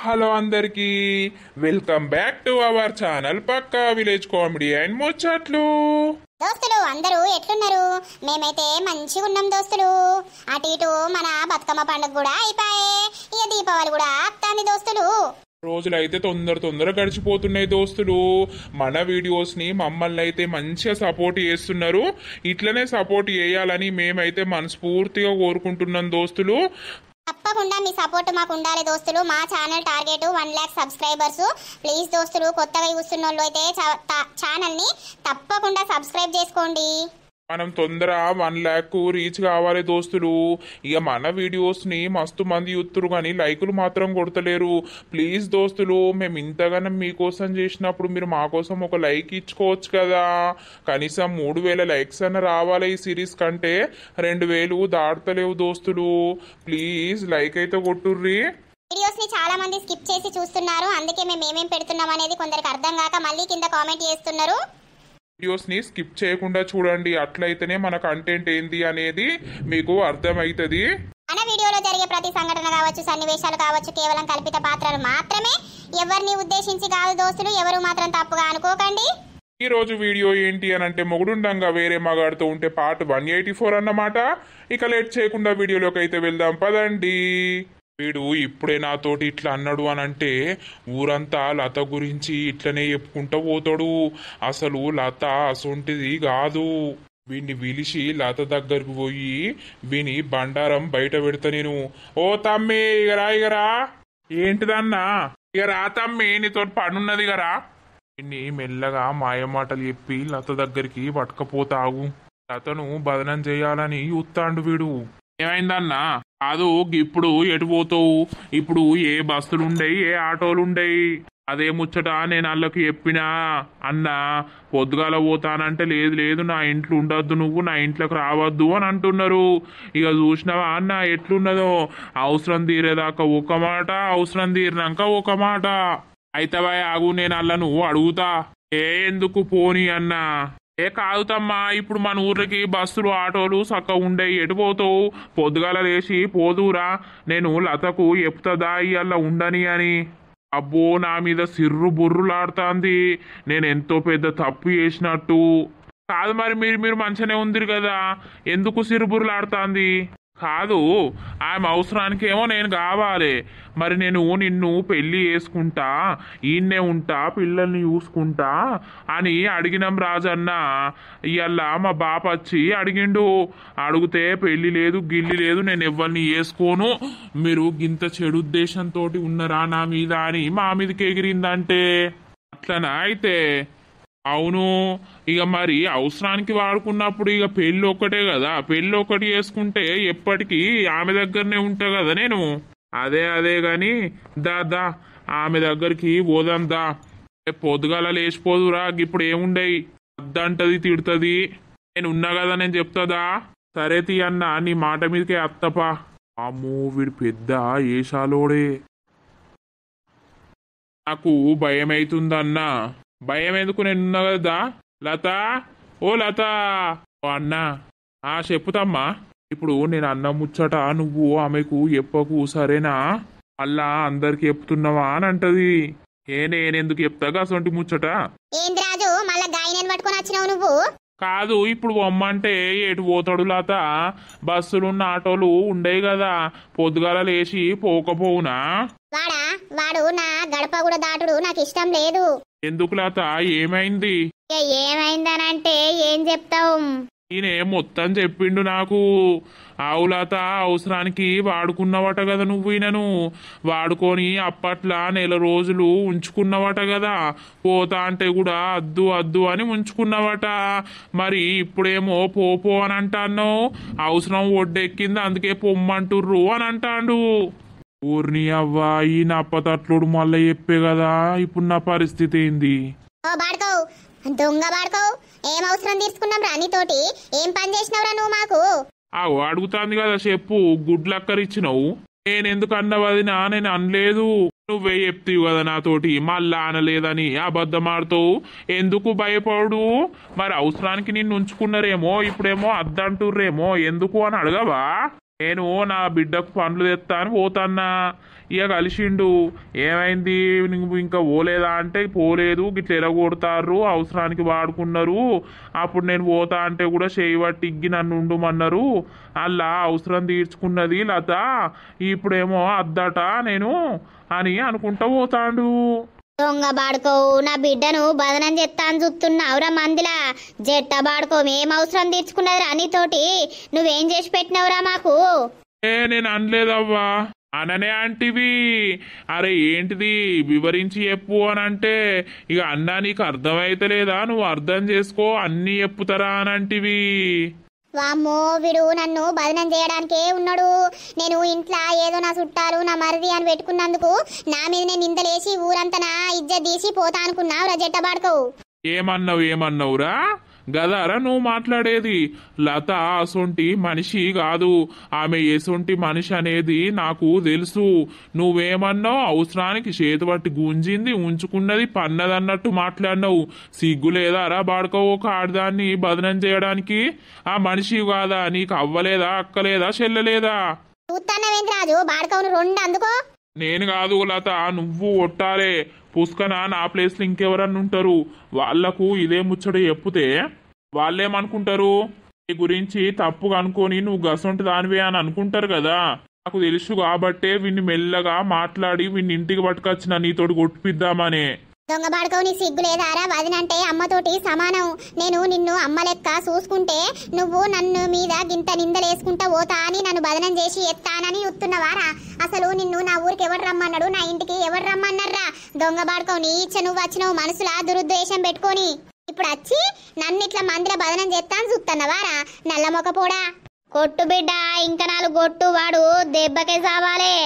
Hello అందరికీ welcome back to our channel పక్కా village comedy and ముచ్చట్లు. దోస్తులు అందరూ ఎట్లున్నారు? మేమైతే మంచిగా ఉన్నాం దోస్తులు. అటు ఇటు మన బతుకమ్మ పండుగ కూడా అయిపోయే, ఇక దీపావళి కూడా వస్తుంది దోస్తులు. రోజులైతే తొందర గడిచిపోతున్నాయి దోస్తులు. మన వీడియోస్ ని మమ్మల్ని అయితే మంచిగా సపోర్ట్ చేస్తున్నారు. ఇట్లనే సపోర్ట్ చేయాలని మేమైతే మనస్ఫూర్తిగా కోరుకుంటున్నాం దోస్తులు. తప్పకుండా మీ సపోర్ట్ మాకు ఉండాలి దోస్తులు. మా channel target 1 lakh subscribers. Please దోస్తులు, కొత్తగా చూస్తున్న వాళ్ళు అయితే ఛానల్ ని తప్పకుండా సబ్స్క్రైబ్ చేసుకోండి. మనం తొందర 1 lakh రీచ్ కావాలి దోస్తులు. ఇక మన వీడియోస్ ని మస్తు మంది చూస్తురు కానీ లైకులు మాత్రం కొడతలేరు. ప్లీజ్ దోస్తులు, మేము ఇంతగానో మీకోసం చేసినప్పుడు మీరు మా కోసం ఒక లైక్ ఇచ్చుకోవచ్చు కదా. కనీసం 3000 లైక్స్ అన్న రావాలి. ఈ సిరీస్ కంటే 2000 దాటుతలేవు దోస్తులు. ప్లీజ్ లైక్ అయితే కొట్టుర్రి. వీడియోస్ ని చాలా మంది స్కిప్ చేసి చూస్తున్నారు, అందుకే మేము ఏమేం పెడుతున్నాం అనేది కొందరికి అర్థం కాక మళ్ళీ కింద కామెంట్ చేస్తున్నారు. వీడియోస్ ని స్కిప్ చేయకుండా చూడండి, అట్లయితేనే మన కంటెంట్ ఏంది అనేది మీకు అర్థమవుతుంది. మన వీడియోలో జరిగే ప్రతి సంఘటన కావచ్చు, సన్నివేశాలు కావచ్చు, కేవలం కల్పిత పాత్రలు మాత్రమే. ఎవరిని ఉద్దేశించి కాదు దోస్తులు, ఎవరు మాత్రం తప్పుగా అనుకోకండి. ఈ రోజు వీడియో ఏంటి అని అంటే, మొగుడుండంగా వేరే మగాడుతూ ఉంటే పార్ట్ 184 అన్నమాట. ఇక లేట్ చేయకుండా వీడియోలోకి అయితే వెళ్దాం పదండి. వీడు ఇప్పుడే నాతోటి ఇట్లా అన్నాడు అని అంటే ఊరంతా లత గురించి ఇట్లనే చెప్పుకుంటూ పోతాడు. అసలు లత అసొంటిది కాదు. వీడిని పిలిచి లత దగ్గరకు పోయి వీని బండారం బయట పెడతా నేను. ఓ తమ్మి ఇగరా ఏంటిదన్నా? ఇక రా తమ్మి, నీతో పనున్నది గరా. వీడిని మెల్లగా మాయమాటలు చెప్పి లత దగ్గరికి పట్టుకపోతావు. లతను బదనం చేయాలని ఉత్తాండు వీడు. ఏమైందన్నా? కాదు, ఇప్పుడు ఎటు పోతావు? ఇప్పుడు ఏ బస్సులుండయి, ఏ ఆటోలుండయి? అదే ముచ్చట నేను వాళ్ళకి చెప్పినా. అన్న పొద్దుగాల పోతానంటే లేదు నా ఇంట్లో ఉండొద్దు, నువ్వు నా ఇంట్లోకి రావద్దు అని అంటున్నారు. ఇక చూసినావా అన్న ఎట్లున్నదో? అవసరం తీరేదాకా ఒక మాట, అవసరం తీరినాక ఒక మాట. అయితే ఆగు, నేను అల్లను అడుగుతా. ఎందుకు పోనీ అన్నా? కాదు తమ్మా, ఇప్పుడు మన ఊర్లకి బస్సులు ఆటోలు చక్కగా ఉండేవి, ఎటు పోతావు? పొద్దుగాల లేచి పోదురా, నేను లతకు చెప్తుందా ఇవాళ ఉండని అని. అబ్బో, నా మీద సిర్రు బుర్రులాడుతుంది, నేను ఎంతో పెద్ద తప్పు చేసినట్టు. కాదు మరి మీరు మంచిగానే ఉందిరు కదా, ఎందుకు సిర్రుబుర్రులాడుతుంది? కాదు, ఆమె అవసరానికి ఏమో నేను కావాలి. మరి నేను నిన్ను పెళ్లి చేసుకుంటా, ఈయన్నే ఉంటా, పిల్లల్ని చూసుకుంటా అని అడిగినాం రాజన్న. ఇవాళ మా బాప వచ్చి అడిగిండు. అడిగితే పెళ్లి లేదు గిల్లి లేదు, నేను ఎవరిని చేసుకోను, మీరు గింత చెడు ఉద్దేశంతో ఉన్నారా నా మీద అని మా మీదకి ఎగిరిందంటే అట్లనా? అయితే అవును. ఇక మరి అవసరానికి వాడుకున్నప్పుడు ఇక పెళ్ళి ఒక్కటే కదా, పెళ్ళి ఒక్కటి చేసుకుంటే ఎప్పటికీ ఆమె దగ్గరనే ఉంటా కదా నేను. అదే గాని దా ఆమె దగ్గరికి పోదాం దా. పొద్దుగాల లేచిపోదురా, ఇప్పుడు ఏముండయి, అద్దంటది తిడుతుంది, నేను ఉన్నా కదా నేను చెప్తాదా. సరే తీ అన్న, నీ మాట మీదకే అత్తపా. అమ్మో, వీడు పెద్ద ఏషాలోడే. నాకు భయం అవుతుందన్నా. భయం ఎందుకు, నేనున్నా కదా. లత, ఓ లత. ఓ అన్నా. చెప్పుతమ్మా. ఇప్పుడు నేను అన్న ముచ్చట నువ్వు ఆమెకు చెప్పకు, సరేనా? అల్లా అందరికి చెప్తున్నావా అని అంటది. నేనెందుకు చెప్తాగా అసొంటి ముచ్చట? ఏంది రాజు, మళ్ళా గాయనని పట్టుకొని వచ్చినావు నువ్వు? కాదు, ఇప్పుడు బొమ్మంటే ఎటు పోతాడు లత? బస్సులున్న ఆటోలు ఉండేవి కదా, పొద్దుగాల లేచి పోకపోవునా? వాడు నా గడప కూడా దాటుడు నాకు ఇష్టం లేదు. ఎందుకు లత, ఏమైంది? ఏమైందనంటే ఏం చెప్తావు? ఈయనే మొత్తం చెప్పిండు నాకు. ఆవులత అవసరానికి వాడుకున్నవట కదా నువ్వు, ఈయనను వాడుకొని అప్పట్లా 1 నెల రోజులు ఉంచుకున్నవట కదా. పోతా అంటే కూడా అద్దు అని ఉంచుకున్నవట. మరి ఇప్పుడేమో పో అని అంటాను. అవసరం ఒడ్డెక్కింది అందుకే పొమ్మంటుర్రు అని అంటాడు. ఊరిని అవ్వా, ఈ నప్పతట్లుడు మళ్ళీ చెప్పే కదా. ఇప్పుడు నా పరిస్థితి ఏంది? దొంగ బాడుకో, ఏం అవసరం తీసుకున్నాం రా నీతోటి? ఏం పని చేసినవురా నువ్వు మాకు? అడుగుతాంది కదా చెప్పు. గుడ్లక్కరిచ్చినావు. నేనెందుకు అన్నవదినా? నేను అనలేదు. నువ్వే చెప్తావు కదా నాతోటి, మళ్ళా అనలేదని అబద్ధం ఆడుతావు. ఎందుకు భయపడు? మరి అవసరానికి నిన్ను ఉంచుకున్నారేమో, ఇప్పుడేమో అద్దంటుర్రేమో, ఎందుకు అని అడగవా? నేను నా బిడ్డకు పండ్లు తెస్తా అని పోతాన్నా. ఇక కలిసిండు. ఏమైంది నువ్వు ఇంకా పోలేదా అంటే పోలేదు, గిట్ల ఎరగొడతారు, అవసరానికి వాడుకున్నారు, అప్పుడు నేను పోతా అంటే కూడా చేయి పట్టి ఇగ్గి నన్ను ఉండుమన్నారు, అలా అవసరం తీర్చుకున్నది లత, ఇప్పుడేమో అద్దట నేను అని అనుకుంటా పోతాడు. దొంగ బాడుకోవు నా బిడ్డను బదనం చెత్తాను చూస్తున్నావురా మందిలా. జట్ట బాడుకోవు ఏం అవసరం తీర్చుకున్నదిరా నీతోటి, నువ్వేం చేసి పెట్టినవురా మాకు? నేను అనలేదవ్వా. అననే అంటివి. అరే ఏంటిది వివరించి చెప్పు అని అంటే ఇక అన్నా నీకు అర్థమైతలేదా, నువ్వు అర్థం చేసుకో అన్నీ చెప్పుతారా అని అంటివి. వామ్మో వీడు నన్ను బదనం చేయడానికే ఉన్నాడు. నేను ఇంట్లో ఏదో నా చుట్టాలు నా మరిది అని పెట్టుకున్నందుకు నా మీద నేను నిందలేసి ఊరంతా నా ఇజ్జత్ తీసి పోతా అనుకున్నావు రా జట్ట బాడుకోవు. ఏమన్నావురా? గదారా నువ్వు మాట్లాడేది? లత అసొంటి మనిషి కాదు, ఆమె ఎసొంటి మనిషి అనేది నాకు తెలుసు. నువ్వేమన్నావు, అవసరానికి చేతి పట్టి గుంజింది ఉంచుకున్నది పన్నదన్నట్టు మాట్లాడినావు. సిగ్గు లేదారా బాడుకోవు ఒక ఆడదాన్ని బదనం చేయడానికి? ఆ మనిషి కాదా, నీకు అవ్వలేదా, అక్కలేదా, చెల్లలేదా? చూస్తానవేంద్రాజు బాడుకోవును రెండు అందుకో. నేను కాదు లత, నువ్వు ఒట్టాలే. పుష్కన నా ప్లేస్లో ఇంకెవరన్నా ఉంటారు, వాళ్లకు ఇదే ముచ్చట చెప్పుతే వాళ్ళేమనుకుంటారు? నీ గురించి తప్పుగా అనుకొని నువ్వు గసొంటి దానివే అని అనుకుంటారు కదా. నాకు తెలుసు కాబట్టే వీడిని మెల్లగా మాట్లాడి వీడిని ఇంటికి పట్టుకొచ్చిన నీతోటి కొట్టిపిద్దామనే. దొంగ బాడుకోవు నీ సిగ్గు లేదారా? వదినంటే అమ్మతోటి సమానం. నేను నిన్ను అమ్మ లెక్క చూసుకుంటే నువ్వు నన్ను మీద గింత నిందలేసుకుంటా పోతా అని నన్ను బదనం చేసి ఎత్తానని చూస్తున్నవారా? అసలు నిన్ను నా ఊరికి ఎవరు రమ్మన్నాడు, నా ఇంటికి ఎవరు రమ్మన్నారా? దొంగ బాడుకోవు నీ ఇచ్చ నువ్వు వచ్చినవు మనసులా దురుద్దేశం పెట్టుకొని ఇప్పుడు వచ్చి నన్ను ఇట్లా మందిర బదనం చేస్తాను చూస్తున్నవారా? నల్ల మొక్కపోడా కొట్టు బిడ్డ, ఇంకా నాలుగు కొట్టు, వాడు దెబ్బకే సావాలే.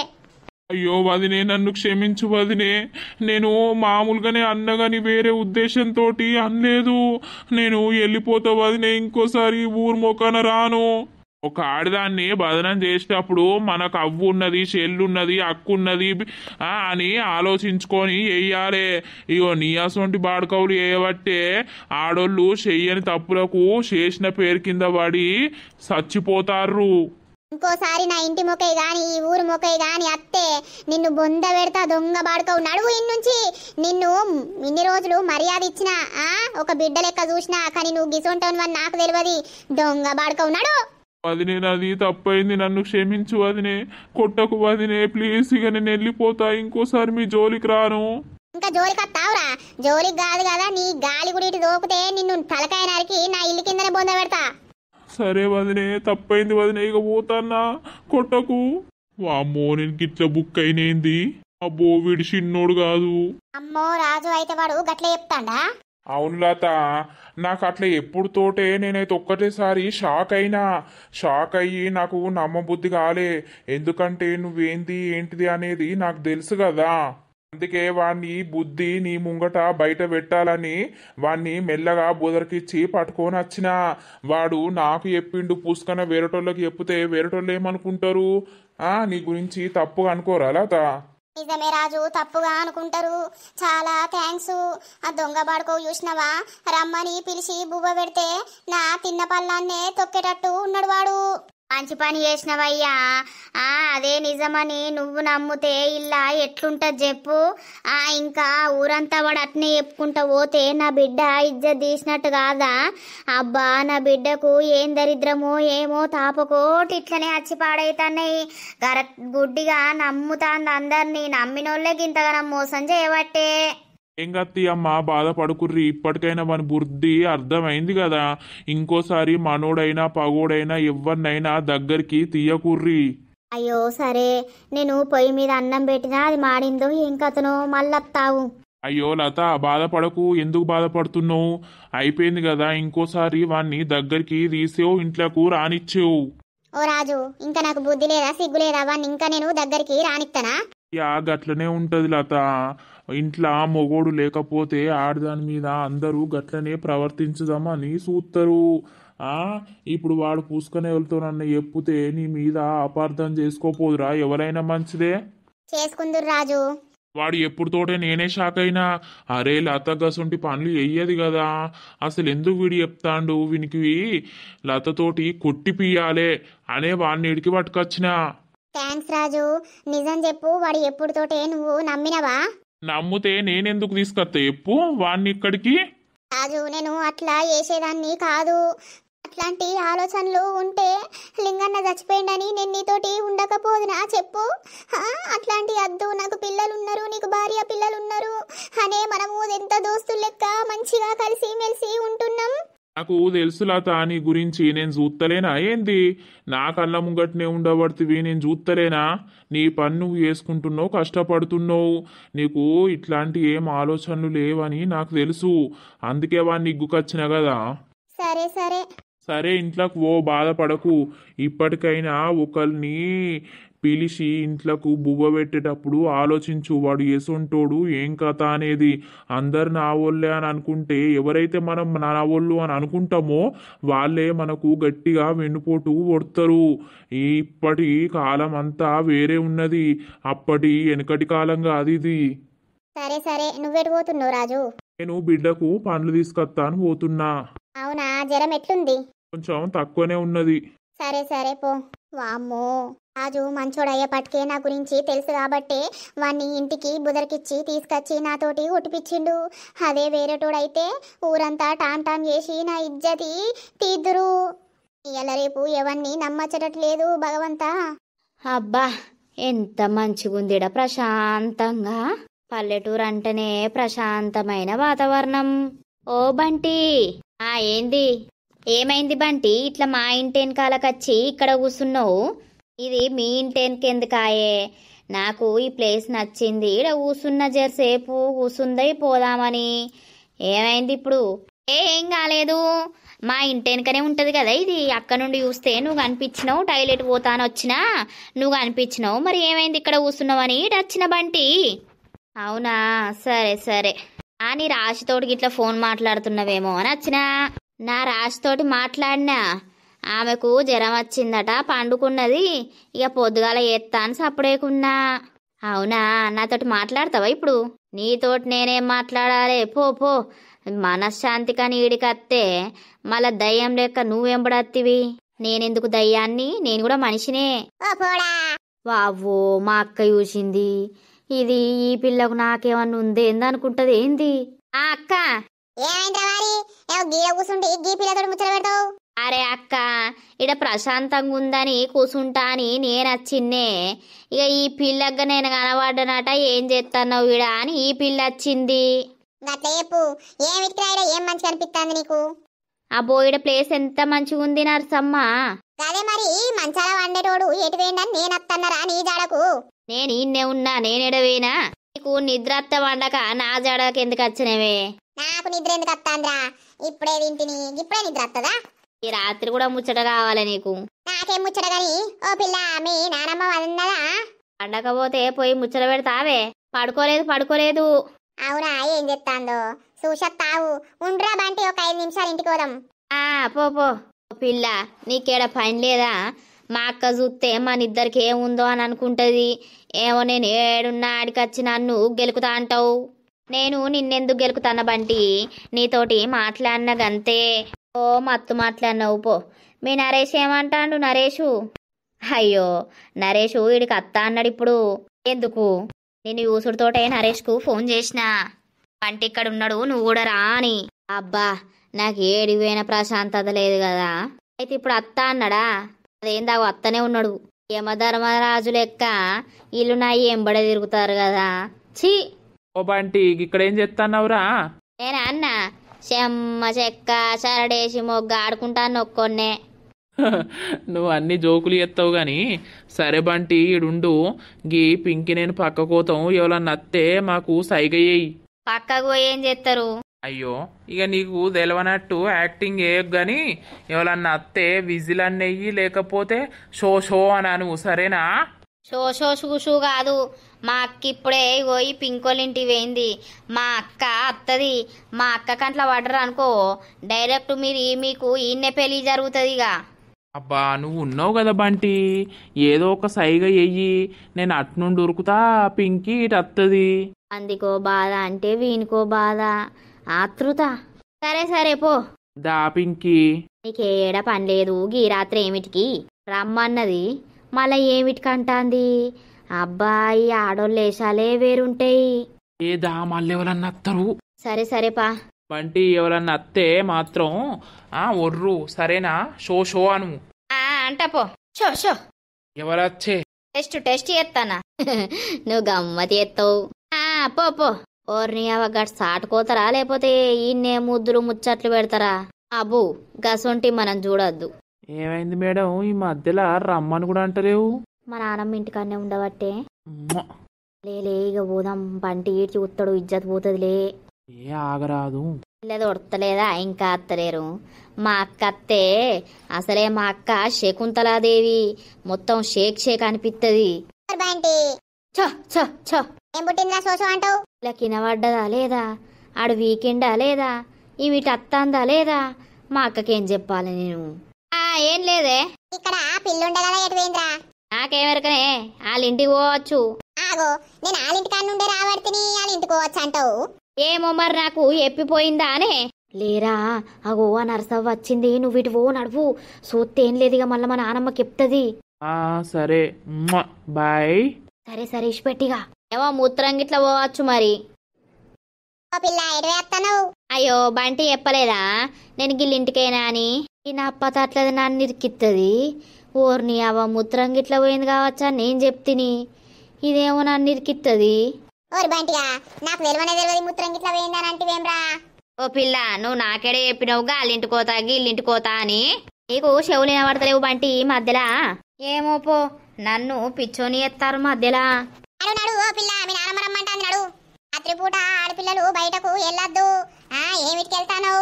అయ్యో వదినే, నన్ను క్షమించు వదినే. నేను మామూలుగానే అన్నగాని వేరే ఉద్దేశంతో అనలేదు. నేను వెళ్ళిపోతా వదినే, ఇంకోసారి ఊరు మొక్కన రాను. ఒక ఆడదాన్ని బదనం చేసేటప్పుడు మనకు అవ్వు ఉన్నది, చెల్లున్నది, అక్కున్నది అని ఆలోచించుకొని వెయ్యాలి. ఇగో నీ అసొంటి బాడుకవులు వేయబట్టే ఆడోళ్ళు చెయ్యని తప్పులకు చేసిన పేరు కింద పడి చచ్చిపోతారు. ఇంకోసారి నా ఇంటి మొక్కయి గాని ఈ ఊరు మొక్కయి గాని అత్తే నిన్ను బొంద పెడతా. దొంగ బాడుకోవు నడువు ఇన్నుంచి. నిన్ను ఇన్ని రోజులు మర్యాద ఇచ్చిన ఒక బిడ్డ లెక్క చూసినా, కానీ నువ్వు గిసొంటవని నాకు తెలియదు. దొంగ బాడుకోవు నడు. వదినే నాది తప్పైంది, నన్ను క్షమించు వదినే, కొట్టకు వదినే ప్లీజ్. ఇక నేను వెళ్ళిపోతా, ఇంకోసారి మీ జోలికి రాను. ఇంకా జోలికి వస్తావురా? జోలికి కాదు కదా, నీ గాలి గుడి దోకుతే నిన్ను తలకాయ నరికి నా ఇల్లు కిందనే బొంద పెడతా. సరే వదినే, తప్పైంది వదినే, ఇక పోతాన్నా, కొట్టకు. వామ్మో నేను గిట్ల బుక్ అయినేంది? అబ్బో వీడు చిన్నోడు కాదు. అమ్మో రాజు అయితే వాడు గట్ల చెప్తాడా? అవును లత, నాకు అట్లా ఎప్పుడు తోటే నేనైతే ఒక్కటేసారి షాక్ అయ్యి నాకు నమ్మబుద్ధి కాలే. ఎందుకంటే నువ్వేంది ఏంటిది అనేది నాకు తెలుసు కదా. అందుకే వాణ్ణి బుద్ధి నీ ముంగట బయట పెట్టాలని వాణ్ణి మెల్లగా బుదరికిచ్చి పట్టుకొని వచ్చిన. వాడు నాకు చెప్పిండు, పుష్కన వేరేటోళ్ళకి చెప్తే వేరేటోళ్ళు ఏమనుకుంటారు? నీ గురించి తప్పుగా అనుకోరా లత? నిజమే రాజు, తప్పుగా అనుకుంటారు. చాలా థ్యాంక్స్. ఆ దొంగ బాడుకోవు చూసినవా, రమ్మని పిలిచి బువ్వ పెడితే నా తిన్న పళ్ళాన్నే తొక్కేటట్టు ఉన్నాడు వాడు. మంచి పని చేసినవయ్యా. అదే నిజమని నువ్వు నమ్మితే ఇలా ఎట్లుంటది చెప్పు. ఇంకా ఊరంతా వాడు అట్నే చెప్పుకుంటా పోతే నా బిడ్డ ఇజ్జత్ తీసినట్టు కాదా? అబ్బా నా బిడ్డకు ఏం దరిద్రమో ఏమో తాపకోటి ఇట్లనే వచ్చి పాడైతున్నాయి. గుడ్డిగా నమ్ముతాంది అందరినీ, నమ్మినోళ్ళకి ఇంతగానం మోసం చేయబట్టే. ఏం గత్తి అమ్మ బాధపడుకుర్రి, ఇప్పటికైనా మన బుద్ధి అర్థమైంది కదా. ఇంకోసారి మనోడైనా పగోడైనా ఎవరినైనా దగ్గరికి తీయకుర్రి. అయ్యో సరే, నేను పొయ్యి మీద అన్నం పెట్టినా అది మాడిందో ఏం కథనో మళ్ళొత్తావు. అయ్యో లత బాధపడకు, ఎందుకు బాధపడుతున్నావు? అయిపోయింది కదా, ఇంకోసారి వాణ్ణి దగ్గరికి తీసేవు, ఇంట్లోకి రానిచ్చేవు. ఓ రాజు, ఇంకా నాకు బుద్ధి లేదా, సిగ్గు లేదా? వాణ్ణి ఇంకా నేను దగ్గరికి రానిస్తానా? గట్లనే ఉంటది లత. ఇంట్లో మొగోడు లేకపోతే ఆడదాని మీద అందరూ గట్లనే ప్రవర్తించుదామని చూస్తారు. ఇప్పుడు వాడు పూసుకొని వెళ్తానన్న చెప్తే నీ మీద అపార్థం చేసుకోపోదురా? ఎవరైనా మంచిదే చేసుకుందురు రాజు. వాడు ఎప్పుడుతోటే నేనే షాక్ అయినా. అరే లత గసొంటి పనులు వెయ్యదు కదా, అసలు ఎందుకు వీడు చెప్తాండు, వీనికి లతతోటి కొట్టిపియాలే అనే వాడిని ఇడికి పట్టుకొచ్చినా. థ్యాంక్స్ రాజు. నిజం చెప్పు, వాడు ఎప్పుడుతోటే నువ్వు నమ్మినవా? నమ్ముతే నేనెందుకు తీసుకొస్తా చెప్పు వాణ్ణి ఇక్కడికి? రాజు, నేను అట్లా చేసేదాన్ని కాదు. అట్లాంటి ఆలోచనలు ఉంటే లింగన్న చచ్చిపోయిండని నేను నీతోటి ఉండకపోదునా చెప్పు? అట్లాంటి అద్దు. నాకు పిల్లలు ఉన్నారు, నీకు భార్య పిల్లలు ఉన్నారు అనే మనము ఎంత దోస్తులు లెక్క మంచిగా కలిసి మెలిసి ఉంటున్నాం. నాకు తెలుసు లత, నీ గురించి నేను చూస్తలేనా ఏంది? నా కళ్ళ ముంగట్నే ఉండబడుతుంది, నేను చూస్తలేనా? నీ పని నువ్వు చేసుకుంటున్నావు, కష్టపడుతున్నావు, నీకు ఇట్లాంటి ఏం ఆలోచనలు లేవని నాకు తెలుసు. అందుకే వాడిని ఇగ్గుకొచ్చిన కదా. సరే సరే సరే, ఇంట్లోకి ఓ బాధపడకు. ఇప్పటికైనా ఒకరిని పిలిచి ఇంట్లోకి బువ్వ పెట్టేటప్పుడు ఆలోచించు, వాడు ఎసొంటోడు ఏం కథ అనేది. అందరు నా వాళ్ళే అని అనుకుంటే, ఎవరైతే మనం నా వాళ్ళు అని అనుకుంటామో వాళ్ళే మనకు గట్టిగా వెన్నుపోటు కొడతారు. ఇప్పటి కాలం అంతా వేరే ఉన్నది, అప్పటి వెనకటి కాలం కాదు ఇది. సరే సరే నువ్వెటు పోతున్నావు రాజు? నేను బిడ్డకు పండ్లు తీసుకొస్తాను పోతున్నా. అవునా, జ్వరం ఎట్లుంది? కొంచెం తక్కువనే ఉన్నది. సరే సరే పో. వామ్మో, రాజు మంచోడయ్యేపటికే నా గురించి తెలుసు కాబట్టే వాణ్ణి ఇంటికి బుదరికిచ్చి తీసుకొచ్చి నాతోటి ఒట్టిపిచ్చిండు. అదే వేరేటోడైతే ఊరంతా టాన్ టాన్ చేసి నా ఇజ్జతి తీద్దురు. ఇయ్యాల రేపు ఎవరిని నమ్మచ్చటట్లేదు భగవంతా. అబ్బా, ఎంత మంచిగుందిడ ప్రశాంతంగా. పల్లెటూరు అంటేనే ప్రశాంతమైన వాతావరణం. ఓ బంటి, ఏంది? ఏమైంది బంటి? ఇట్లా మా ఇంటి వెనకాలకొచ్చి ఇక్కడ కూర్చున్నావు? ఇది మీ ఇంటి వెనకెందుకాయే? నాకు ఈ ప్లేస్ నచ్చింది, ఇక్కడ కూర్చున్న జరసేపు కూర్చుందై పోదామని. ఏమైంది ఇప్పుడు? ఏం కాలేదు, మా ఇంటి వెనకనే ఉంటుంది కదా ఇది. అక్కడ నుండి చూస్తే నువ్వు కనిపించినావు, టాయిలెట్ పోతాను వచ్చినా నువ్వు కనిపించినావు. మరి ఏమైంది ఇక్కడ కూర్చున్నావు అని ఇటు వచ్చిన బంటి. అవునా, సరే సరే. నీ రాశితోటికి ఇట్లా ఫోన్ మాట్లాడుతున్నావేమో అని వచ్చినా. నా రాశితోటి మాట్లాడినా, ఆమెకు జ్వరం వచ్చిందట, పండుకున్నది, ఇక పొద్దుగాల ఎత్తాను సప్పుడేకున్నా. అవునా, నాతోటి మాట్లాడతావా ఇప్పుడు? నీతోటి నేనేం మాట్లాడాలి? పో పో. మనశ్శాంతి కానీ ఈడికత్తే మళ్ళా దయ్యం లెక్క నువ్వెంబడత్తివి. నేనెందుకు దయ్యాన్ని? నేను కూడా మనిషినే. వావ్వో, మా అక్క చూసింది. ఇది ఈ పిల్లకు నాకేమన్నా ఉందేందనుకుంటది ఏంది? అక్క, అరే అక్క, ఇడ ప్రశాంతంగా ఉందని కూసుంటా అని నేనొచ్చిన్నే. ఇక ఈ పిల్లగా నేను కనబడ్డనట, ఏం చేస్తున్నావు ఇడ అని ఈ పిల్ల వచ్చింది. ఆ బోయిడ ప్లేస్ ఎంత మంచిగా ఉంది నర్సమ్మ. అదే మరి మంచాల వండేటోడు ఎటు వేయండి నేను వస్తున్నారా నీ జాడకు? నేను ఇన్నే ఉన్నా, నేనెడవేనా? నీకు నిద్ర అత్త వండక నా జాడకు ఎందుకు వచ్చినవే? నాకు నిద్ర ఎందుకు వస్తాంద్రా? ఇప్పుడే వింటిని, ఇప్పుడే నిద్ర వస్తుందా? ఈ రాత్రి కూడా ముచ్చట కావాలి నీకు? నాకేం ముచ్చట గాని ఓ పిల్ల, మీ నానమ్మ వన్నదా? పండకపోతే పోయి ముచ్చట పెడతావే. పడుకోలేదు. అవునా, ఏం చెప్తాందో చూసత్తావు. ఉండ్రా బంటి, ఒక 5 నిమిషాలు ఇంటికి పోదాం. పో పిల్ల, నీకేడ పని లేదా? మా అక్క చూస్తే మన ఇద్దరికి ఏముందో అని అనుకుంటది. ఏమో నేను ఏడున్నా ఆడికొచ్చి నన్ను గెలుకుతా అంటావు. నేను నిన్నెందుకు గెలుకుతాను బంటి? నీతోటి మాట్లాడిన గంతే. ఓ మత్తు మాట్లాడినావు పో. మీ నరేష్ ఏమంటాడు? నరేషు, అయ్యో నరేషు వీడికి అత్త అన్నాడు ఇప్పుడు. ఎందుకు? నేను యూసుడితోటే నరేష్కు ఫోన్ చేసిన, బంటి ఇక్కడ ఉన్నాడు నువ్వు కూడా రా అని. అబ్బా, నాకు ఏడిపోయిన ప్రశాంతత లేదు కదా. అయితే ఇప్పుడు అత్త అన్నాడా? అదేందావు అత్తనే ఉన్నాడు. యమధర్మరాజు లెక్క ఇల్లు నా ఎంబడ తిరుగుతారు కదా. ఛీ, ఓ బంటి, ఇక్కడ ఏం చేస్తున్నావురా? నేనా అన్న చెమ్మ చెక్క చరడేసి మొగ్గ ఆడుకుంటాను ఒక్కొన్నే. నువ్వు అన్ని జోకులు ఎత్తావు గాని సరే బంటి, ఈడుండు. గీ పింకి నేను పక్కకోతాం, ఎవరన్నా అత్తే మాకు సైగయ్యి. పక్కకు ఏం చేస్తారు? అయ్యో, ఇక నీకు తెలవనట్టు యాక్టింగ్ వేయగాని ఎవరన్నా అత్తే విజిల్ అన్నెయ్యి, లేకపోతే షో షో అనాను, సరేనా? షో షూ కాదు. మా అక్క ఇప్పుడే పోయి పింకోలింటి పోయింది. మా అక్క అత్తది. మా అక్క కంట్ల పడరు అనుకో, డైరెక్ట్ మీకు ఈయన్నే పెళ్లి జరుగుతుంది. ఇక అబ్బా, నువ్వు ఉన్నావు కదా బంటి, ఏదో ఒక సైగ ఎయ్యి, నేను అట్నుండి ఉరుకుతా, పింకి ఇటు అత్తది. అందుకో బాధ అంటే వీనికో బాధ, ఆతృత. సరే పో. దా పింకి. నీకేడ పని లేదు, గీ రాత్రి ఏమిటికి రమ్మన్నది? మళ్ళా ఏమిటికంటాంది? అబ్బాయి ఆడోళ్ళు వేషాలే వేరుంటాయి. ఏదా మళ్ళీ ఎవరన్నా అత్తరు. సరే సరేపా. బంటి ఎవరన్నా అత్తే మాత్రం ఒర్రు సరేనా? షో షో అను. అంటపో. షో షో. ఎవరచ్చే? టెస్ట్ చేస్తానా? నువ్వు గమ్మతి ఎత్తావు. పో పో. ఓర్ని అవగట్ సాటుకోతారా లేకపోతే ఈయన్నే ముద్దులు ముచ్చట్లు పెడతారా? అబ్బు గసొంటి మనం చూడొద్దు. ఏమైంది మేడం ఈ మధ్యలో రమ్మని కూడా అంటలేవు? మా నాన్నమ్మ ఇంటికాడనే ఉండబట్టే. ఉమ్మ. లేలే ఇక పోదాం. బంటి చూస్తాడు, ఇజ్జత్ పోతుందిలే. ఏ ఆగరాదు. లేదు ఒడతలేదా? ఇంకా అత్తలేరు. మా అక్క అత్తే అసలే మా అక్క శకుంతలాదేవి. మొత్తం షేక్ అనిపిస్తుంది. బంటి చో చో చో. ఏం పుట్టిందా సోసు అంటావు? ఇలా కినబడ్డదా లేదా? ఆడు వీకెండా లేదా? ఇవిటి అత్తందా లేదా? మా అక్కకేం చెప్పాలి నేను? ఏం లేదే. ఇక్కడ పిల్లుండే కదా, ఎటు పోయిందిరా? నాకేమెరకనే, వాళ్ళ ఇంటికి పోవచ్చు. ఆగో, నేను వాళ్ళ ఇంటికాడ నుండే రాబడితిని వాళ్ళ ఇంటికి పోవచ్చు అంటావు? ఏమో మరి నాకు ఎప్పిపోయిందా అనే. లేరా అగో ఆ నరసవ్వ వచ్చింది. నువ్వు ఇటు పో, నడువు. సూత్తేం లేదు ఇక మళ్ళీ మా నానమ్మకి చెప్తుంది. సరే బాయ్. సరే సరే ఇష్టపెట్టిగా. ఏమో మూత్రం గిట్లా పోవచ్చు మరి. ఓ పిల్ల ఎటు వేస్తాను? అయ్యో బంటి చెప్పలేదా నేను గిల్లింటికైనా అని? ఈ నా అప్ప తట్లేదు నన్ను ఇరికిత్తది. ఓర్ని అవ మూత్రం గిట్లా పోయింది కావచ్చా నేను చెప్తిని. ఇదేమో నన్ను ఇరికిత్తది. ఓరి బంటిగా, నాకు తెలియదు ముత్రం గిట్లా పోయిందని అంటివేమ్రా? ఓ పిల్ల నువ్వు నాకేడే చెప్పినావు గాలింటికి పోతా గిల్లింటికి పోతా అని. నీకు చెవులు వినబడతలేవు బంటి మధ్యలా. ఏమో పో, నన్ను పిచ్చోని ఎత్తారు మధ్యలా. నడు నడు ఓ పిల్ల, మీ నాన్నమ్మ రమ్మంటాంది నడు. రాత్రిపూట ఆడపిల్లలు బయటకు వెళ్ళొద్దు. ఏమిటికి వెళ్తాను?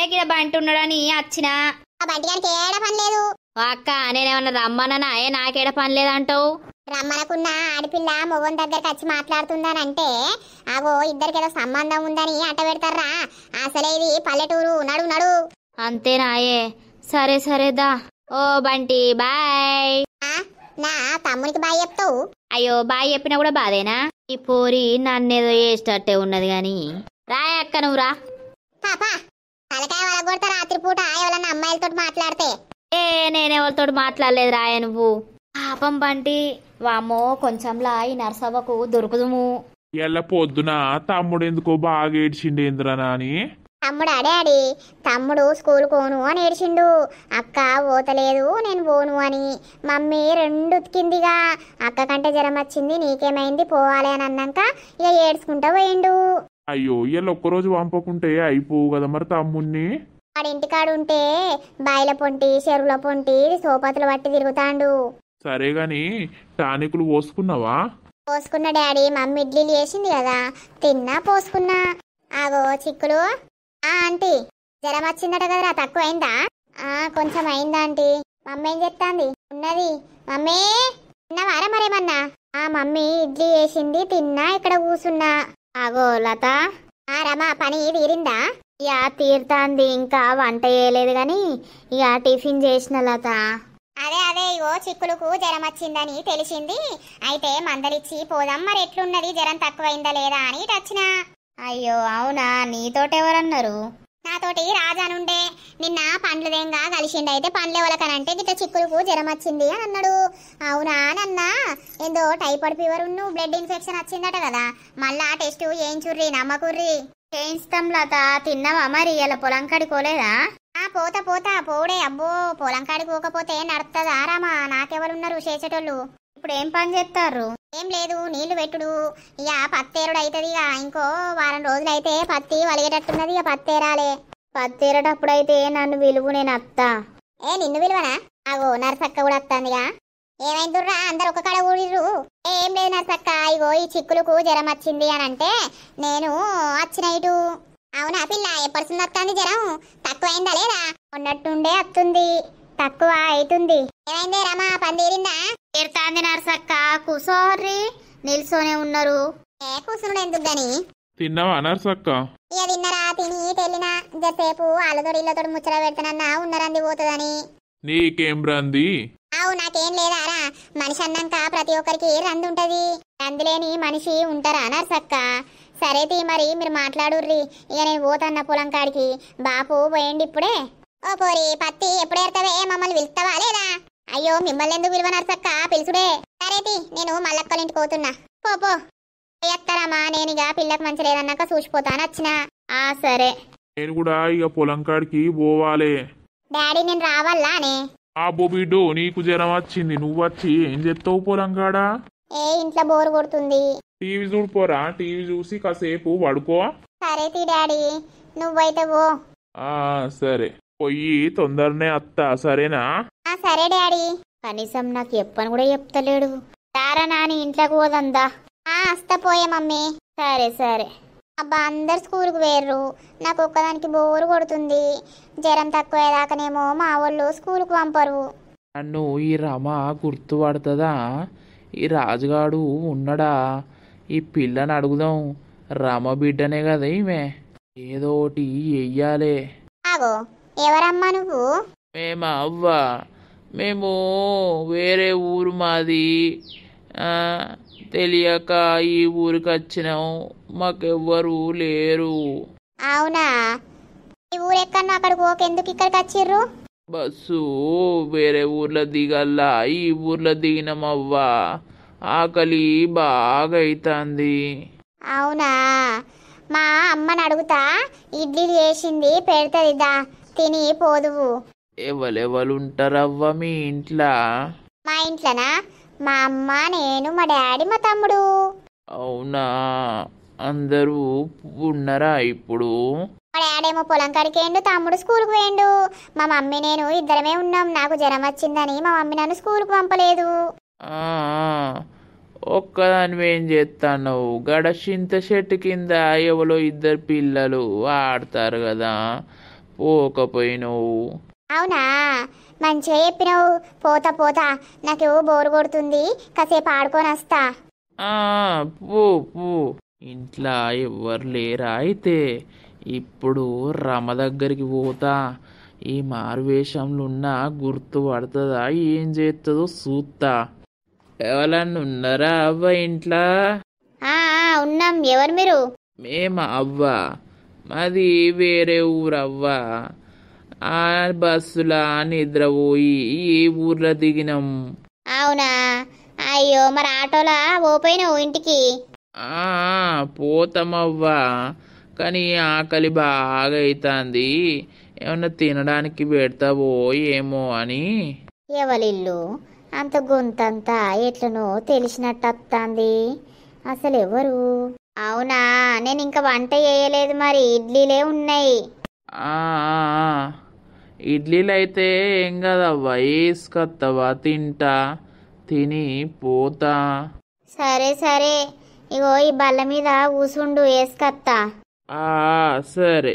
ఏకిడ బంటి ఉన్నాడని వచ్చినా. ఆ బంటి గారికి ఏడ పని లేదు. అక్క నేనేమన్నా రమ్మన్నా? నాకేడ పని లేదంటావు? రమ్మనకున్న ఆడపిల్ల మొగన్ దగ్గరకు వచ్చి మాట్లాడుతుందనంటే అగో ఇద్దరికి ఏదో సంబంధం ఉందని అంట పెడతారా? అసలే ఇది పల్లెటూరు. నడు నడు. అంతేనాయే? సరే సరేదా. ఓ బంటి బాయ్. నా తమ్మునికి బాయ్ చెప్తావు? అయ్యో బాయ్ చెప్పినా కూడా బాధేనా? ఈ పోరి నన్నేదో చేసేటట్టే ఉన్నది గాని. రాయ్ అక్క నువ్వు రా. పాపా తలకాయ వలగొడతా రాత్రిపూట ఎవరన్నా అమ్మాయిలతో మాట్లాడితే. నేనెవరితో మాట్లాడలేదు రాయ నువ్వు. పాపం బంటి వామ్మో కొంచెంలా ఈ నర్సవ్వకు దొరుకుదుము. ఎల్ల పొద్దున తమ్ముడు ఎందుకో బాగా ఏడ్చిండేంద్రా నాని. తమ్ముడు అడాడి తమ్ముడు స్కూల్ పోను అని ఏడ్చిండు. అక్క పోతలేదు నేను పోను అని. మమ్మీ రెండు ఉతికిందిగా. అక్క కంటే జ్వరం వచ్చింది, నీకేమైంది పోవాలి అని అన్నాక ఇక ఏడ్చుకుంటా పోయిండు. అయ్యో ఇవాళ ఒక్కరోజు పంపకుంటే అయిపోవు కదా మరి తమ్ముణ్ణి. వాడి ఇంటికాడు ఉంటే బాయిల పొంటి చెరువుల పొంటి సోపతులు పట్టి తిరుగుతాండు. సరే గాని టానికులు పోసుకున్నావా? పోసుకున్న డాడీ. మమ్మీ ఇడ్లీలు చేసింది కదా, తిన్నా పోసుకున్నా. ఆగో చిక్కులు. ఆంటీ జ్వరం వచ్చిందట కదరా, తక్కువ అయిందా? కొంచెం అయిందా ఆంటీ. మమ్మీ ఏం చెప్తాంది? ఉన్నది. మమ్మీ తిన్నావారా మరేమన్నా? మమ్మీ ఇడ్లీ చేసింది, తిన్నా, ఇక్కడ కూసున్నా. ఆగో లత. రమా పని తీరిందా? ఇక తీరుతాంది, ఇంకా వంట చేయలేదు గాని ఇక టిఫిన్ చేసిన లత. అదే ఇగో చిక్కులకు జ్వరం వచ్చిందని తెలిసింది. అయితే మందలిచ్చి పోదాం, మరి ఎట్లున్నది జ్వరం తక్కువైందా లేదా అని వచ్చిన. అయ్యో అవునా, నీతోటెవరన్నారు? నాతోటి రాజానుండే. నిన్న పండ్లుదేంగా కలిసిండు. అయితే పండ్లు ఎవలకనంటే గిట్ట చిక్కులకు జ్వరం వచ్చింది అని అన్నాడు. అవునా నన్నా, ఏందో టైఫాయిడ్ ఫీవర్ ఉన్ను బ్లడ్ ఇన్ఫెక్షన్ వచ్చిందట కదా, మళ్ళా టెస్ట్ చేయించుర్రి. నమ్మకుర్రి. చేయిస్తాం లత. తిన్నావా మరి? ఇలా పొలం కడుకోలేదా? పోతా పోడే. అబ్బో పొలం కాడికి పోకపోతే నడుతుందా రామా? నాకెవరున్నారు చేసేటోళ్ళు? ఇప్పుడు ఏం పని చేస్తారు? ఏం లేదు, నీళ్లు పెట్టుడు. ఇక పత్తేరుడు అవుతుంది. ఇక ఇంకో వారం రోజులైతే పత్తి వలిగేటట్టున్నది. ఇక పత్తేరాలే. పత్తేరటప్పుడైతే నన్ను విలువు, నేను అత్తా. నిన్ను విలువనా? అగో నరసక్క కూడా వస్తాందిగా. ఏమైందిరా అందరు ఒక కాడ ఊడిర్రు? ఏం లేదు నరసక్క, ఇగో ఈ చిక్కులకు జ్వరం వచ్చింది అని అంటే నేను వచ్చిన ఇటు. అవునా పిల్ల, ఎప్పటిసింది వస్తుంది జ్వరం? తక్కువైందా లేదా? ఉన్నట్టుండే వస్తుంది, తక్కువ అవుతుంది. ఏమైంది రమా, పని తీరిందా? తీరుతాంది నరసక్క. కూసోర్రి. నిల్సోనే ఉన్నారు. కూసునుడు ఎందుకు గాని? తిన్నావా నర్సక్క? ఇక తిన్నరా, తిని తెల్లినా. ఇంతసేపు వాళ్ళతోడు ఇళ్ళతోడు ముచ్చట పెడతానన్నా ఉన్నరంది పోతుందని. నీకేం రంది? నాకేం లేదారా? మనిషి అన్నాక ప్రతి ఒక్కరికి రంది ఉంటది. రంది లేని మనిషి ఉంటారా నర్సక్క? సరే తీ మరి, మీరు మాట్లాడుర్రి. ఇక నేను పోతన్న పొలం కాడికి. బాపు పోయండి ఇప్పుడే. ఓ పోరి, పత్తి ఎప్పుడు ఏరుతావే? మమ్మల్ని పిలుస్తావా లేదా? అయ్యో మిమ్మల్ని ఎందుకు విలువ నర్సక్క పిలుచుడే. సరేతి నేను మల్లక్కల ఇంటికి పోతున్నా. పో ఎత్తరమ్మా, నేనిగా పిల్లకు మంచి లేదన్నాక చూసిపోతాను వచ్చిన. సరే. నేను కూడా ఇక పొలం కాడికి పోవాలే. డాడీ నేను రావాలానే? ఆ బొబిడ్డు నీకు జ్వరం వచ్చింది, నువ్వు వచ్చి ఏం చేస్తావు పొలం కాడ? ఇంట్లో బోర్ కొడుతుంది. టీవీ చూడిపోరా, టీవీ చూసి కాసేపు పడుకో. సరే డాడీ, నువ్వైతే పో. సరే పోయి తొందరనే అత్తా, సరేనా? సరే డాడీ. కనీసం నాకు చెప్పని కూడా చెప్తలేడు. సారా నాని ఇంట్లోకి పోదందా? వస్తా పోయే మమ్మీ. సరే. అబ్బా అందరు స్కూల్కి వేర్రు, నాకు ఒక్కదానికి బోరు కొడుతుంది. జ్వరం తక్కువేదాకనేమో మా వాళ్ళు స్కూల్కి పంపరు. నన్ను ఈ రమ గుర్తుపడుతుందా? ఈ రాజుగాడు ఉన్నాడా? ఈ పిల్లని అడుగుదాం. రమ బిడ్డనే కదా ఈమె, ఏదో ఒకటి వెయ్యాలే. ఆగో, ఎవరమ్మా నువ్వు? మేము వేరే ఊరు మాది, తెలియక ఈ ఊరికి వచ్చినాం. మాకెవ్వరు లేరు. అవునా, ఈ ఊరెక్కడో అక్కడికి పోకెందుకు ఇక్కడికి వచ్చిర్రు? బస్సు వేరే ఊర్లో దిగల్లా, ఈ ఊర్లో దిగినామవ్వా. ఆకలి బాగా అవుతుంది. అవునా, మా అమ్మని అడుగుతా, ఇడ్లీలు చేసింది పెడతదిదా, తిని పోదువు. ఎవరెవరుంటారవ్వా మీ ఇంట్లో? మా ఇంట్లోనా? మా అమ్మ, నేను, మా డాడీ, మా తమ్ముడు. అవునా, అందరూ ఉన్నారా ఇప్పుడు? మా డాడీ ఏమో పొలం కాడికి వేయండు, తమ్ముడు స్కూల్కి వేయండు. మా మమ్మీ నేను ఇద్దరమే ఉన్నాం. నాకు జ్వరం వచ్చిందని మా మమ్మీ నన్ను స్కూల్కి పంపలేదు. ఒక్కదానివేం చేస్తాను? గడచింత చెట్టు కింద ఎవరో ఇద్దరు పిల్లలు ఆడతారు కదా, పోకపోయినావు. అవునా, మంచిగా చెప్పినావు. పోతా నాకు బోరు కొడుతుంది, కాసేపు ఆడుకొని వస్తా. పో. ఇంట్లో ఎవ్వరు లేరా అయితే? ఇప్పుడు రమ దగ్గరికి పోతా. ఈ మారువేషంలో ఉన్న గుర్తు పడుతుందా, ఏం చేస్తుందో చూస్తా. ఎవరన్నా ఉన్నారా అవ్వ ఇంట్లో? ఉన్నాం. ఎవరు మీరు? మేము అవ్వా, మాది వేరే ఊరవ్వా. బస్సులా నిద్రపోయి ఈ ఊర్లో దిగినాం. అవునా, అయ్యో మరి ఆటోలా పోపోయినావు ఇంటికి? పోతామవ్వా, కానీ ఆకలి బాగా అవుతుంది. ఏమన్నా తినడానికి పెడతావో ఏమో అని. ఎవరిల్లు అంత గొంతంతా ఎట్లనో తెలిసినట్టు వస్తుంది. అసలు ఎవరు? అవునా, నేను ఇంకా వంట చేయలేదు, మరి ఇడ్లీలే ఉన్నాయి. ఇడ్లీలు అయితే ఏం కదవ్వా, వేసుకొస్తావా? తింటా, తిని పోతా. సరే ఇగో ఈ బల్ల మీద కూసుండు, వేసుకత్తా. సరే.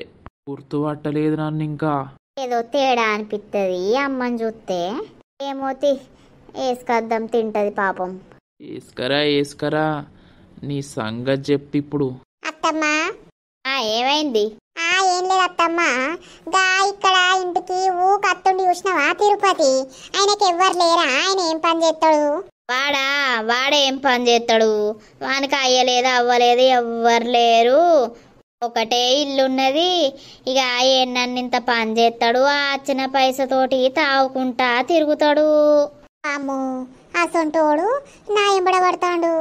గుర్తుపట్టలేదు నన్ను ఇంకా. ఏదో తేడా అనిపిస్తుంది అమ్మని చూస్తే. ఏమోతి, వేసుకద్దాం, తింటది పాపం. వేసుకరా. నీ సంగతి చెప్పు ఇప్పుడు. అత్తమ్మా. ఏమైంది? ఏం లేదు అత్తమ్మా, గా ఇక్కడ ఇంటికి కత్తుండి చూసినావా తిరుపతి? ఆయనకి ఎవ్వరు లేరా? ఆయన ఏం పని చేస్తాడు? వాడేం పని చేస్తాడు? వానికి అయ్యలేదు అవ్వలేదు, ఎవ్వరు లేరు. ఒకటే ఇల్లున్నది. ఇక నన్నింత పని చేస్తాడు, ఆ వచ్చిన పైసతోటి తాగుకుంటా తిరుగుతాడు. అమ్మో, అసొంటోడు నా ఎంబడబడతాడు.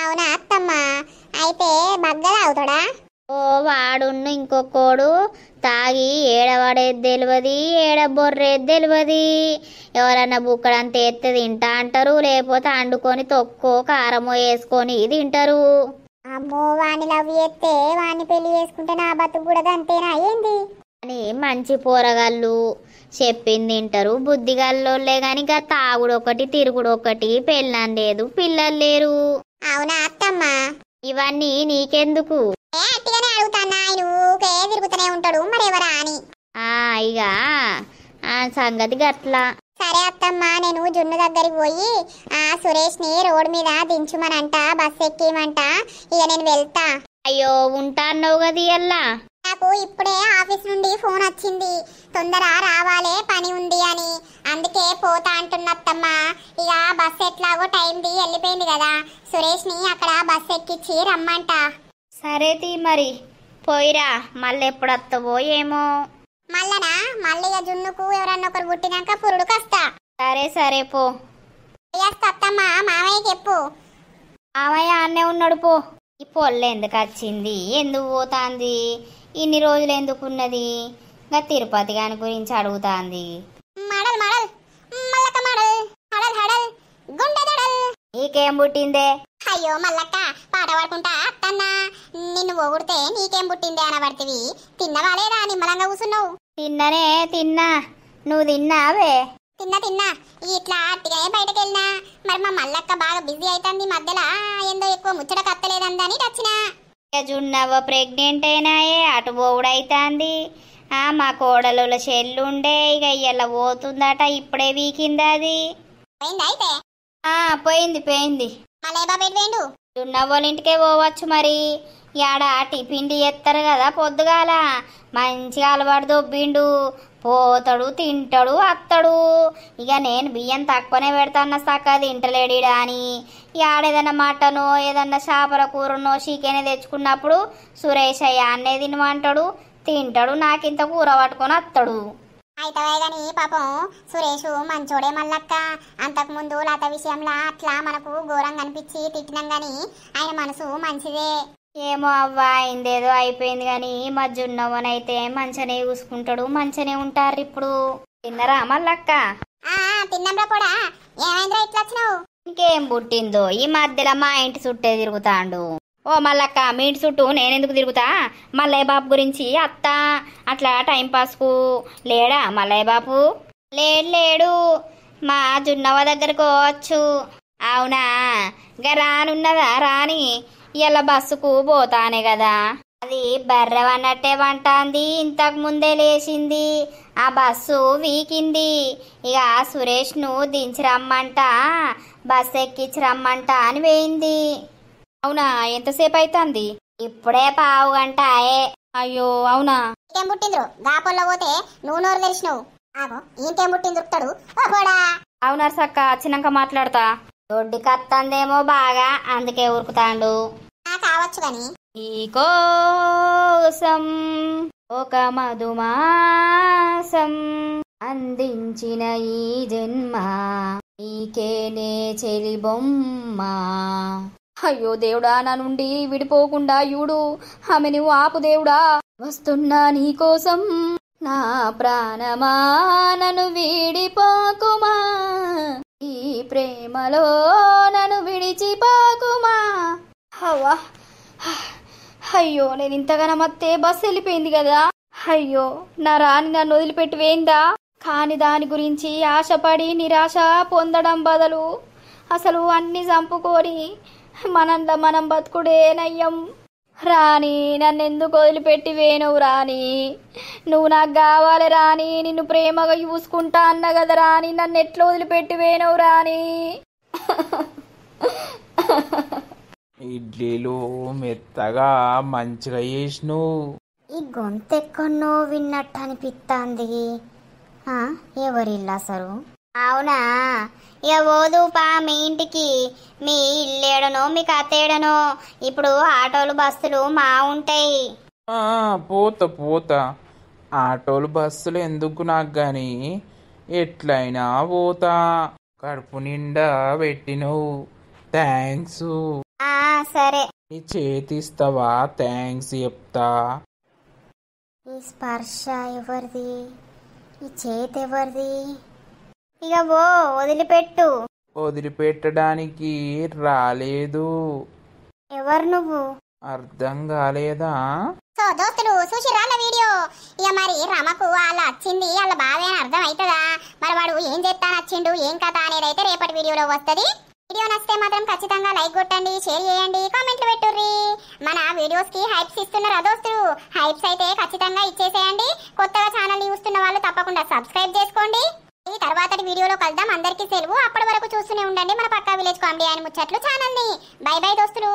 అవునా అత్తమ్మా, అయితే బగ్గ తాగుతాడా? వాడున్న ఇంకొకడు తాగి ఏడవాడేది తెలియదు, ఏడబొర్రేది తెలియదు. ఎవరన్నా బుక్కడంత ఎత్తే తింటా అంటారు, లేకపోతే అండుకొని తొక్కో కారమో వేసుకొని తింటారు. అమ్మో, వాణ్ణి లవ్ చేస్తే వాణ్ణి పెళ్లి చేసుకుంటే నా బతుకు కూడా అంతేనా ఏంది? అని మంచి పోరగాళ్ళు చెప్పింది తింటారు, బుద్ధిగాళ్ళోళ్ళే గాని ఇక తాగుడు ఒకటి తిరుగుడు ఒకటి, పెళ్ళం లేదు, పిల్లలు లేరు. అవునా అత్తమ్మా, ఇవన్నీ నీకెందుకు? అట్టిగానే అడుగుతాను, ఆయన ఊకే తిరుగుతూనే ఉంటాడు, మరెవరా అని. ఇక సంగతి గట్లా. సరే అత్తమ్మా, నేను జున్ను దగ్గరికి పోయి సురేష్ ని రోడ్ మీద దించుమనంట, బస్ ఎక్కిమంట. ఇక నేను వెళ్తా. అయ్యో, ఉంటా అన్నావు కదా ఇయ్యల్లా. నాకు ఇప్పుడే ఆఫీస్ నుండి ఫోన్ వచ్చింది, తొందర రావాలే పని ఉంది అని. అందుకే పోతా అంటున్నత్తమ్మా. ఇక బస్ ఎట్లాగో టైంది వెళ్ళిపోయింది కదా, సురేష్ ని అక్కడ బస్ ఎక్కించి రమ్మంట. సరే తీ మరి, పోయిరా. మళ్ళీ ఎప్పుడు వస్తావో ఏమో. మళ్ళీ జున్నుకు ఎవరన్నా ఒకరు పుట్టినాక పురుడుకొస్తా. సరే సరే పో. అత్తమ్మ మామయ్య చెప్పు. మామయ్య అన్నే ఉన్నాడు పో. ఈ పొల్ల ఎందుకు వచ్చింది, ఎందుకు పోతాంది, ఇన్ని రోజులు ఎందుకున్నది, ఇంకా తిరుపతి గాని గురించి అడుగుతాంది. మడల్ మడల్ మల్లక్క మడల్ హడల్ హడల్ గుండె దడల్. నీకేం పుట్టిందే? అయ్యో మల్లక్క పాట పాడుకుంటా అత్తన్నా నిన్ను పొగుడితే నీకేం పుట్టిందే అనబడితివి. తిన్నవా లేదా నిమ్మలంగా కూసున్నావు? తిన్ననే తిన్నా. నువ్వు తిన్నావే? తిన్నా ఇట్లా అట్టిగానే బయటకు వెళ్ళినా. మరి మా మల్లక్క బాగా బిజీ అవుతుంది మధ్యలో, ఏందో ఎక్కువ ముచ్చట కత్తలేదందని వచ్చినా. ఇక జున్నవ్వ ప్రెగ్నెంట్ అయినాయే, అటు పోవుడైతాంది. మా కోడలు చెల్లుండే ఇక ఇలా పోతుందట, ఇప్పుడే వీకింది అది. పోయిందా అయితే? పోయింది. మళ్ళీ బాబు ఎటు పోయిండు? జున్నవ్వల ఇంటికే పోవచ్చు మరి. యాడ టిఫిన్లు ఎత్తారు కదా పొద్దుగాల, మంచిగా అలవాటు దొబ్బిండు. పోతాడు, తింటాడు, అత్తడు. ఇక నేను బియ్యం తక్కువనే పెడతాన్న సక్క తింటలేడిడా అని ఆడేదన్నా మటనో ఏదన్నా చేపల కూరనో చికెన్ తెచ్చుకున్నప్పుడు సురేష్ అయ్య అన్నే తినమంటాడు, తింటాడు, నాకింత కూర పట్టుకొని అత్తడు. అయితే గాని పాపం సురేష్ మంచోడే మల్లక్క. అంతకు ముందు లత విషయంలో అట్లా మనకు ఘోరంగా అనిపించి తిట్టినాం గాని ఆయన మనసు మంచిదే. ఏమో అవ్వ, అయిందేదో అయిపోయింది కానీ మా జున్నవ్వనైతే మంచనే చూసుకుంటాడు, మంచనే ఉంటారు ఇప్పుడు. తిన్నరా మల్లక్క? తిన్నాంరా కూడా. ఏమైందిరా ఇట్లా వచ్చినావు? ఇంకేం పుట్టిందో, ఈ మధ్యలో మా ఇంటి చుట్టే తిరుగుతాండు. ఓ మల్లక్క, మీ ఇంటి చుట్టూ నేనెందుకు తిరుగుతా? మల్లయ్య బాబు గురించి అత్త అట్లా టైంపాస్కు లేడా మల్లయ్య బాబు? లేడు. మా జున్నవ్వ దగ్గరకు పోవచ్చు. అవునా? ఇంకా రానున్నదా? రాని ఇలా బస్సుకు పోతానే కదా. అది బర్రెవన్నట్టే వంటాంది, ఇంతకు ముందే లేచింది. ఆ బస్సు వీకింది. ఇక సురేష్ను దించి రమ్మంట, బస్సు ఎక్కించి రమ్మంట అని వేయింది. అవునా? ఎంతసేపు అవుతుంది? ఇప్పుడే పావు గంట. అయ్యో అవునా? ఇంకేం పుట్టిండ్రు? గాపల్లో పోతే నువ్వు నోరు తెలిసినావు. ఇంకేం పుట్టింది దొరుకుతాడు. అవునా సక్క, వచ్చినాక మాట్లాడతా. దొడ్డి కత్తందేమో బాగా, అందుకే ఉరుకుతాండు. కావచ్చు గాని ఈ కోసం ఒక మధుమాసం అందించిన ఈ జన్మ నీకేనే చెలి బొమ్మ. అయ్యో దేవుడా, నా నుండి విడిపోకుండా యూడు ఆమె నువ్వు ఆపు దేవుడా. వస్తున్నా నీ కోసం నా ప్రాణమా, నన్ను విడిపోకుమా, ఈ ప్రేమలో నన్ను విడిచిపోకుమా. అవ్వా, అయ్యో నేను ఇంతగానో మత్తే బస్సు వెళ్ళిపోయింది కదా. అయ్యో నా రాణి నన్ను వదిలిపెట్టి వేయిందా. కాని దాని గురించి ఆశపడి నిరాశ పొందడం బదులు అసలు అన్ని చంపుకొని మనంలో మనం బతుకుడే నయ్యం. రాణి నన్ను ఎందుకు వదిలిపెట్టి వేయనవు రాణి? నువ్వు నాకు కావాలి రాణి, నిన్ను ప్రేమగా చూసుకుంటా అన్న కదా రాణి, నన్ను ఎట్లా వదిలిపెట్టి వేయనవు రాణి? ఇడ్లీలు మెత్తగా మంచిగా చేసినావు. ఈ గొంతు ఎక్కడో విన్నట్టు అనిపిస్తుంది. ఎవరిల్లు అసలు? అవునా? ఇక పోదుపా మీ ఇంటికి. మీ ఇల్లేడనో మీ కత్తేడనో, ఇప్పుడు ఆటోలు బస్సులు మా ఉంటాయి. పోతా. ఆటోలు బస్సులు ఎందుకు నాకు గాని, ఎట్లయినా పోతా. కడుపు నిండా పెట్టినవు, థ్యాంక్స్. సరే. నీ చేతిస్తావా? థ్యాంక్స్ చెప్తా. ఈ స్పర్శ ఎవరిది? ఈ చేతి ఎవరిది? ఇక ఓ వదిలిపెట్టు. వదిలిపెట్టడానికి రాలేదు. ఎవరు నువ్వు? అర్థం కాలేదా? సో దోస్తులు చూసిరా నా వీడియో. ఇక మరి రమకు వాళ్ళ వచ్చింది వాళ్ళ బాధ అని అర్థం అవుతుందా? మరి వాడు ఏం చేస్తాను వచ్చిండు, ఏం కథ అనేది అయితే రేపటి వీడియోలో వస్తుంది. వీడియో నచ్చితే మాత్రం ఖచ్చితంగా లైక్ కొట్టండి, షేర్ చేయండి, కామెంట్లు పెట్టుర్రి. మన వీడియోస్ కి హైప్స్ ఇస్తున్నారా దోస్తులు? హైప్స్ అయితే ఖచ్చితంగా ఇచ్చేసేయండి. కొత్తగా ఛానల్ చూస్తున్న వాళ్ళు తప్పకుండా సబ్స్క్రైబ్ చేసుకోండి. ఈ తర్వాతటి వీడియోలో కలుద్దాం. అందరికీ సెలవు. అప్పటి వరకు చూస్తూనే ఉండండి మన పక్కా విలేజ్ కామెడీ అని ముచ్చట్లు ఛానల్ ని. బై బై దోస్తులు.